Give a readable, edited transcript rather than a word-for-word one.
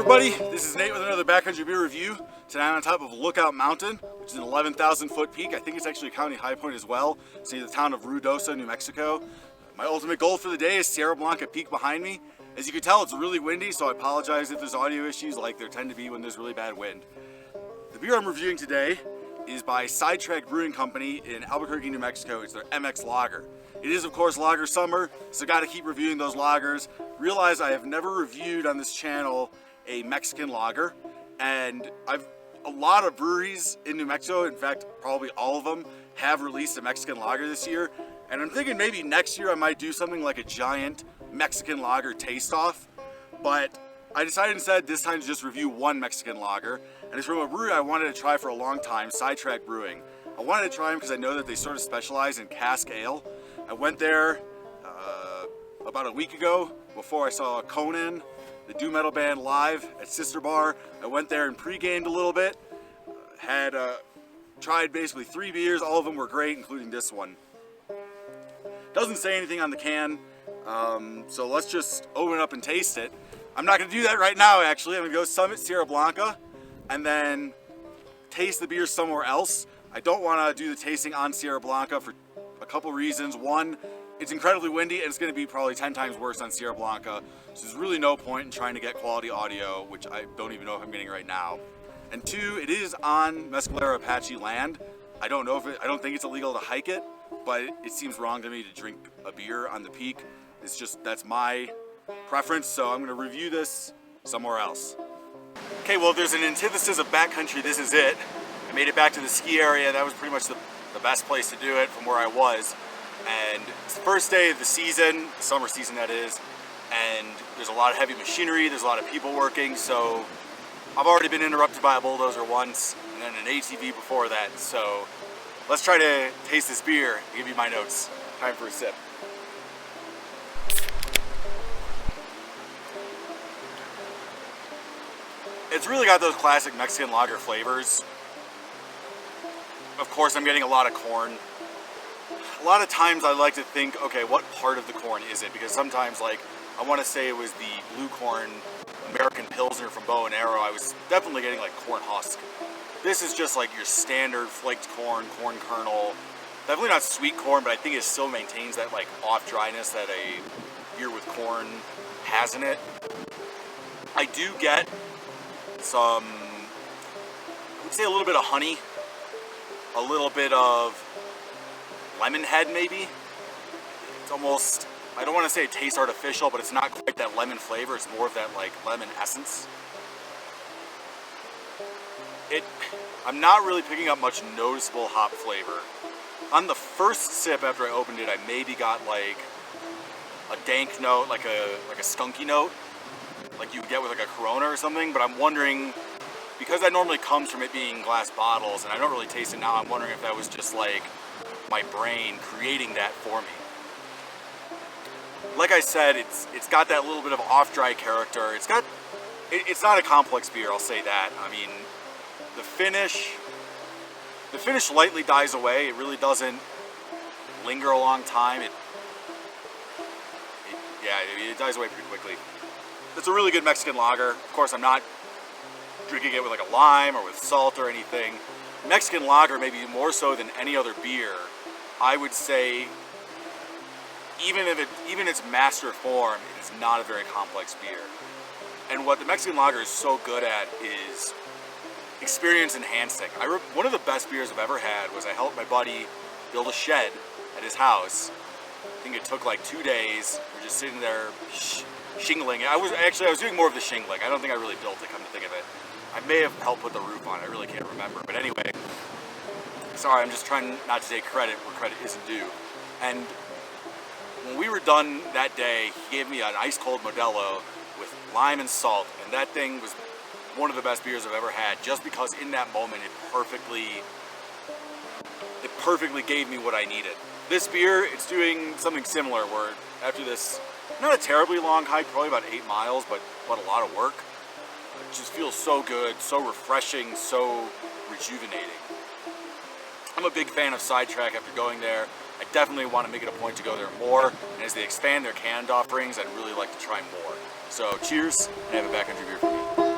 everybody, this is Nate with another Backcountry beer review. Today I'm on top of Lookout Mountain, which is an 11,000 foot peak. I think it's actually a county high point as well. It's near the town of Ruidoso, New Mexico. My ultimate goal for the day is Sierra Blanca Peak behind me. As you can tell, it's really windy, so I apologize if there's audio issues like there tend to be when there's really bad wind. The beer I'm reviewing today is by Sidetrack Brewing Company in Albuquerque, New Mexico. It's their MX Lager. It is, of course, lager summer, so got to keep reviewing those lagers. Realize I have never reviewed on this channel a Mexican lager, and a lot of breweries in New Mexico, in fact, probably all of them, have released a Mexican lager this year. And I'm thinking maybe next year I might do something like a giant Mexican lager taste-off, but I decided instead this time to just review one Mexican lager, and it's from a brewery I wanted to try for a long time, Sidetrack Brewing. I wanted to try them because I know that they sort of specialize in cask ale. I went there about a week ago before I saw Conan, the doom metal band, live at Sister Bar. I went there and pre-gamed a little bit, had tried basically 3 beers, all of them were great, including this one. Doesn't say anything on the can, so let's just open it up and taste it. I'm not going to do that right now, actually. I'm going to go Summit Sierra Blanca and then taste the beer somewhere else. I don't want to do the tasting on Sierra Blanca for a couple reasons. One, it's incredibly windy and it's going to be probably 10 times worse on Sierra Blanca, so there's really no point in trying to get quality audio, which I don't even know if I'm getting right now. And two, it is on Mescalero Apache land. I don't think it's illegal to hike it, but it seems wrong to me to drink a beer on the peak. It's just, that's my preference, so I'm going to review this somewhere else. Okay, well, if there's an antithesis of backcountry, this is it. I made it back to the ski area. That was pretty much the best place to do it from where I was. And it's the first day of the season, the summer season that is, and there's a lot of heavy machinery, there's a lot of people working, so I've already been interrupted by a bulldozer once, and then an ATV before that, so let's try to taste this beer and give you my notes. Time for a sip. It's really got those classic Mexican lager flavors. Of course, I'm getting a lot of corn. A lot of times I like to think, okay, what part of the corn is it? Because sometimes, like, I want to say it was the blue corn American Pilsner from Bow and Arrow. I was definitely getting like corn husk. This is just like your standard flaked corn, corn kernel. Definitely not sweet corn, but I think it still maintains that like off dryness that a beer with corn has in it. I do get some, I would say a little bit of honey, a little bit of lemon head maybe. It's almost, I don't want to say it tastes artificial, but it's not quite that lemon flavor. It's more of that like lemon essence. I'm not really picking up much noticeable hop flavor. On the first sip after I opened it, I maybe got like a dank note, like a skunky note, like you would get with like a Corona or something. But I'm wondering, because that normally comes from it being glass bottles, and I don't really taste it now, I'm wondering if that was just like my brain creating that for me. Like I said, it's got that little bit of off-dry character. It's not a complex beer, I'll say that. I mean, the finish lightly dies away. It really doesn't linger a long time. It dies away pretty quickly. It's a really good Mexican lager. Of course, I'm not drinking it with like a lime or with salt or anything. Mexican lager, maybe more so than any other beer, I would say, even its master form, it is not a very complex beer. And what the Mexican lager is so good at is experience enhancing. One of the best beers I've ever had was I helped my buddy build a shed at his house. I think it took like 2 days. We were just sitting there shingling. I was doing more of the shingling. I don't think I really built it, come to think of it. I may have helped put the roof on it. I really can't remember. But anyway, sorry, I'm just trying not to take credit where credit isn't due. And when we were done that day, he gave me an ice cold Modelo with lime and salt, and that thing was one of the best beers I've ever had, just because in that moment it perfectly gave me what I needed. This beer, it's doing something similar, where after this, not a terribly long hike, probably about 8 miles, but a lot of work, it just feels so good, so refreshing, so rejuvenating. I'm a big fan of Sidetrack after going there. I definitely want to make it a point to go there more, and as they expand their canned offerings, I'd really like to try more. So cheers, and have a backcountry beer for me.